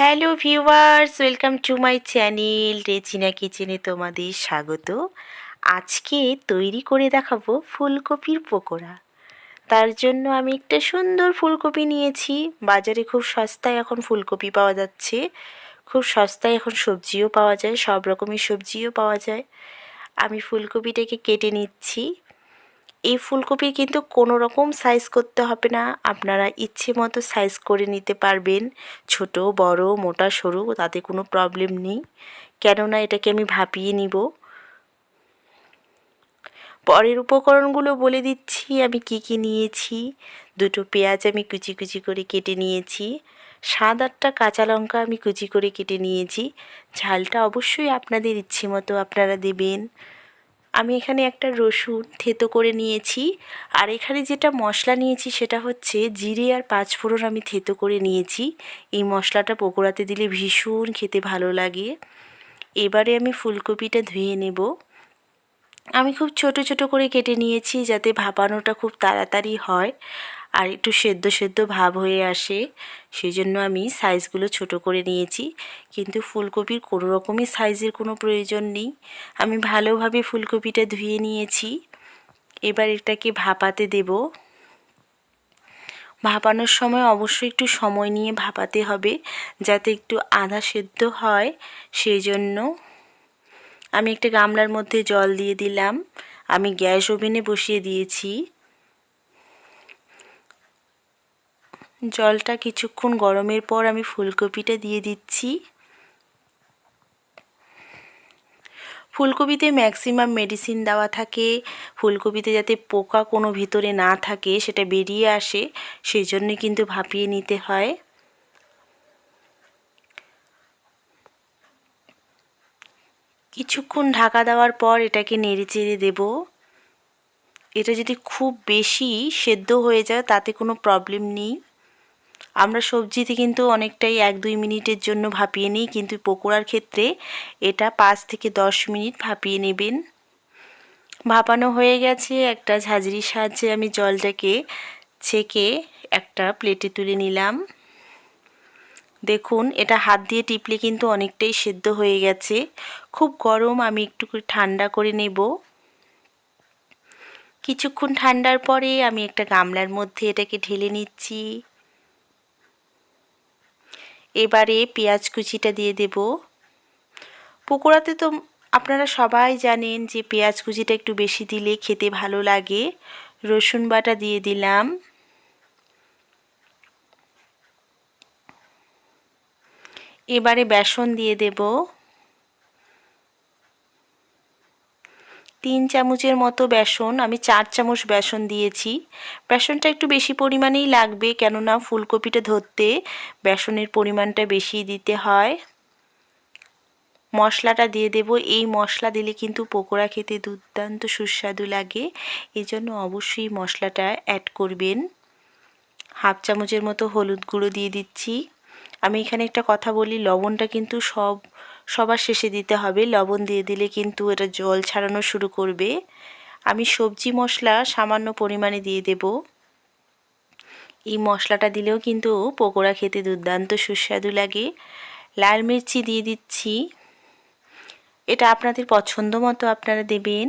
Hello viewers, welcome to my channel Rezina কিচেনে তোমাদের স্বাগত। আজকে তৈরি করে দেখাবো ফুলকপির পকোড়া। তার জন্য আমি একটা সুন্দর ফুলকপি নিয়েছি। বাজারে খুব সস্তায় এখন ফুলকপি পাওয়া যাচ্ছে, খুব সস্তায় এখন সবজিও পাওয়া যায়, সব রকমের সবজিও পাওয়া যায়। আমি ফুলকপিটাকে কেটে নিচ্ছি। এই ফুলকপির কিন্তু কোনো রকম সাইজ করতে হবে না, আপনারা ইচ্ছে মতো সাইজ করে নিতে পারবেন। ছোট বড় মোটা সরু তাতে কোনো প্রবলেম নেই, কেননা এটাকে আমি ভাপিয়ে নিব। পরের উপকরণগুলো বলে দিচ্ছি আমি কি কি নিয়েছি। দুটো পেঁয়াজ আমি কুচি কুচি করে কেটে নিয়েছি। 7-8টা কাঁচা লঙ্কা আমি কুচি করে কেটে নিয়েছি। ঝালটা অবশ্যই আপনাদের ইচ্ছে মতো আপনারা দেবেন। আমি এখানে একটা রসুন থেতো করে নিয়েছি। আর এখানে যেটা মশলা নিয়েছি সেটা হচ্ছে জিরে আর পাঁচফোড়ন আমি থেতো করে নিয়েছি। এই মশলাটা পকোড়াতে দিলে ভীষণ খেতে ভালো লাগে। এবারে আমি ফুলকপিটা ধুয়ে নেব। আমি খুব ছোট ছোট করে কেটে নিয়েছি যাতে ভাপানোটা খুব তাড়াতাড়ি হয় আর একটু সেদ্ধ সেদ্ধ ভাব হয়ে আসে, সেই জন্য আমি সাইজগুলো ছোট করে নিয়েছি। কিন্তু ফুলকপির কোনো রকমই সাইজের কোনো প্রয়োজন নেই। আমি ভালোভাবে ফুলকপিটা ধুয়ে নিয়েছি। এবার এটাকে ভাপাতে দেব। ভাপানোর সময় অবশ্যই একটু সময় নিয়ে ভাপাতে হবে যাতে একটু আধা সেদ্ধ হয়। সেই জন্য আমি একটা গামলার মধ্যে জল দিয়ে দিলাম। আমি গ্যাস ওভেনে বসিয়ে দিয়েছি। জলটা কিছুক্ষণ গরমের পর আমি ফুলকপিটা দিয়ে দিচ্ছি। ফুলকপিতে ম্যাক্সিমাম মেডিসিন দেওয়া থাকে, ফুলকপিতে যাতে পোকা কোনো ভিতরে না থাকে সেটা বেরিয়ে আসে, সেই জন্যে কিন্তু ভাপিয়ে নিতে হয়। কিছুক্ষণ ঢাকা দেওয়ার পর এটাকে নেড়ে চেড়ে দেব। এটা যদি খুব বেশি সেদ্ধ হয়ে যায় তাতে কোনো প্রবলেম নেই। আমরা সবজিতে কিন্তু অনেকটাই 1-2 মিনিটের জন্য ভাপিয়ে নিই, কিন্তু পকোড়ার ক্ষেত্রে এটা 5 থেকে 10 মিনিট ভাপিয়ে নেবেন। ভাপানো হয়ে গেছে। একটা ঝাঁঝরির সাহায্যে আমি জলটাকে ছেঁকে একটা প্লেটে তুলে নিলাম। দেখুন এটা হাত দিয়ে টিপলে কিন্তু অনেকটাই সেদ্ধ হয়ে গেছে। খুব গরম, আমি একটু করে ঠান্ডা করে নেব। কিছুক্ষণ ঠান্ডার পরে আমি একটা গামলার মধ্যে এটাকে ঢেলে নিচ্ছি। এবারে পেঁয়াজ কুচিটা দিয়ে দেব। পকোড়াতে তো আপনারা সবাই জানেন যে পেঁয়াজ কুচিটা একটু বেশি দিলে খেতে ভালো লাগে। রসুন বাটা দিয়ে দিলাম। এবারে বেসন দিয়ে দেব। 3 চামচের মতো বেসন, আমি 4 চামচ বেসন দিয়েছি। বেসনটা একটু বেশি পরিমাণেই লাগবে, কেননা ফুলকপিটা ধরতে বেসনের পরিমাণটা বেশি দিতে হয়। মশলাটা দিয়ে দেব। এই মশলা দিলে কিন্তু পকোড়া খেতে দুর্দান্ত সুস্বাদু লাগে, এজন্য অবশ্যই মশলাটা অ্যাড করবেন। হাফ চামচের মতো হলুদ গুঁড়ো দিয়ে দিচ্ছি। আমি এখানে একটা কথা বলি, লবণটা কিন্তু সবার শেষে দিতে হবে। লবণ দিয়ে দিলে কিন্তু এটা জল ছাড়ানো শুরু করবে। আমি সবজি মশলা সামান্য পরিমাণে দিয়ে দেব। এই মশলাটা দিলেও কিন্তু পকোড়া খেতে দুর্দান্ত সুস্বাদু লাগে। লাল মির্চি দিয়ে দিচ্ছি। এটা আপনাদের পছন্দ মতো আপনারা দেবেন।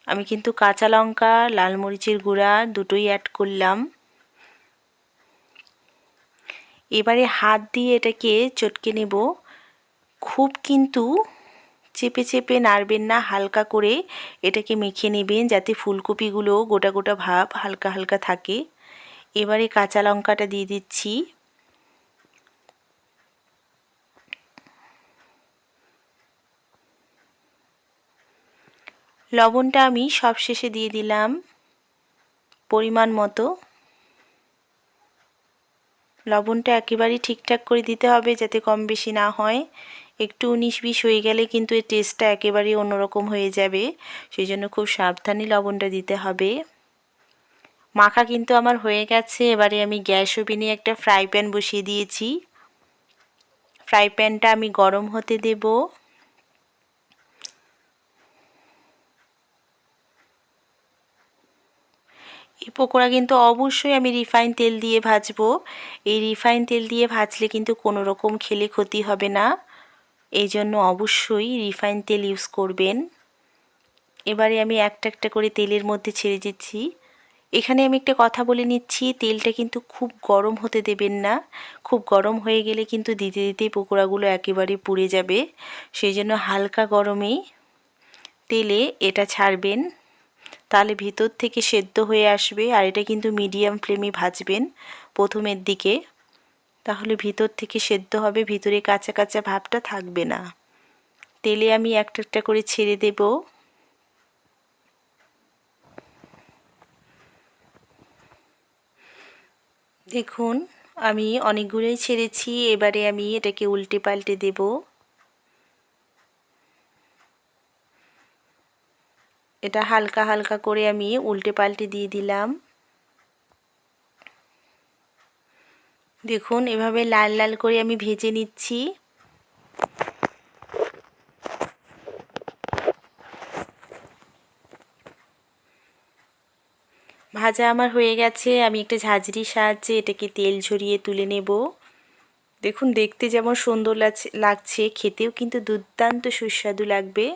আমি কিন্তু কাঁচা লঙ্কা লাল মরিচের গুঁড়া দুটোই অ্যাড করলাম। এবারে হাত দিয়ে এটাকে চটকে নেব। খুব কিন্তু চেপে চেপে নাড়বেন না, হালকা করে এটাকে মেখে নেবেন যাতে ফুলকপিগুলো গোটা গোটা ভাব হালকা হালকা থাকে। এবারে কাঁচা লঙ্কাটা দিয়ে দিচ্ছি। লবণটা আমি সব শেষে দিয়ে দিলাম পরিমাণ মতো। লবণটা একেবারেই ঠিকঠাক করে দিতে হবে যাতে কম বেশি না হয়। একটু 19-20 হয়ে গেলে কিন্তু এর টেস্টটা একেবারেই অন্যরকম হয়ে যাবে, সেই জন্য খুব সাবধানে লবণটা দিতে হবে। মাখা কিন্তু আমার হয়ে গেছে। এবারে আমি গ্যাস ওভেনে একটা ফ্রাই প্যান বসিয়ে দিয়েছি। ফ্রাই প্যানটা আমি গরম হতে দেব। এই পকোড়া কিন্তু অবশ্যই আমি রিফাইন তেল দিয়ে ভাজবো। এই রিফাইন তেল দিয়ে ভাজলে কিন্তু কোনো রকম খেলে ক্ষতি হবে না, এই জন্য অবশ্যই রিফাইন তেল ইউজ করবেন। এবারে আমি একটা একটা করে তেলের মধ্যে ছেড়ে দিচ্ছি। এখানে আমি একটা কথা বলে নিচ্ছি, তেলটা কিন্তু খুব গরম হতে দেবেন না। খুব গরম হয়ে গেলে কিন্তু দিতে দিতেই পকোড়াগুলো একেবারে পুড়ে যাবে। সেই জন্য হালকা গরমেই তেলে এটা ছাড়বেন, তাহলে ভিতর থেকে সেদ্ধ হয়ে আসবে। আর এটা কিন্তু মিডিয়াম ফ্লেমে ভাজবেন প্রথমের দিকে, তাহলে ভিতর থেকে সেদ্ধ হবে, ভিতরে কাঁচা কাঁচা ভাবটা থাকবে না। তেলে আমি একটা একটা করে ছেড়ে দেব। দেখুন আমি অনেকগুলোই ছেড়েছি, এবারে আমি এটাকে উল্টে পাল্টে দেব। এটা হালকা হালকা করে আমি উল্টে পাল্টে দিয়ে দিলাম। দেখুন এভাবে লাল লাল করে আমি ভেজে নিচ্ছি। ভাজা আমার হয়ে গেছে, আমি একটা ঝাঁঝরির সাহায্যে এটাকে তেল ঝরিয়ে তুলে নেব। দেখুন দেখতে যেমন সুন্দর লাগছে, খেতেও কিন্তু দুর্দান্ত সুস্বাদু লাগবে।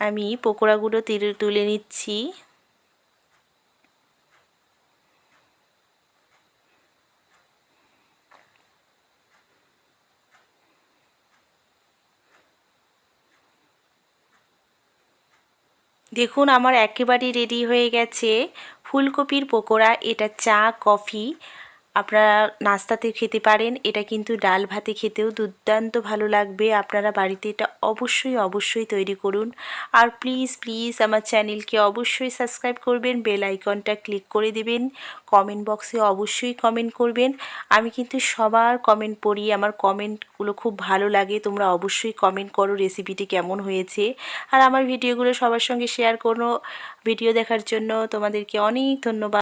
আমি পকোড়াগুলো তুলে নিচ্ছি। দেখুন আমার একেবারেই রেডি হয়ে গেছে ফুলকপির পকোড়া। এটা চা কফি আপনারা নাস্তাতে খেতে পারেন, এটা কিন্তু ডাল ভাতে খেতেও দুর্দান্ত ভালো লাগবে। আপনারা বাড়িতে এটা অবশ্যই অবশ্যই তৈরি করুন। আর প্লিজ প্লিজ আমার চ্যানেলকে অবশ্যই সাবস্ক্রাইব করবেন, বেল আইকনটা ক্লিক করে দেবেন, কমেন্ট বক্সে অবশ্যই কমেন্ট করবেন। আমি কিন্তু সবার কমেন্ট পড়ি, আমার কমেন্টগুলো খুব ভালো লাগে। তোমরা অবশ্যই কমেন্ট করো রেসিপিটি কেমন হয়েছে। আর আমার ভিডিওগুলো সবার সঙ্গে শেয়ার করো। ভিডিও দেখার জন্য তোমাদেরকে অনেক ধন্যবাদ।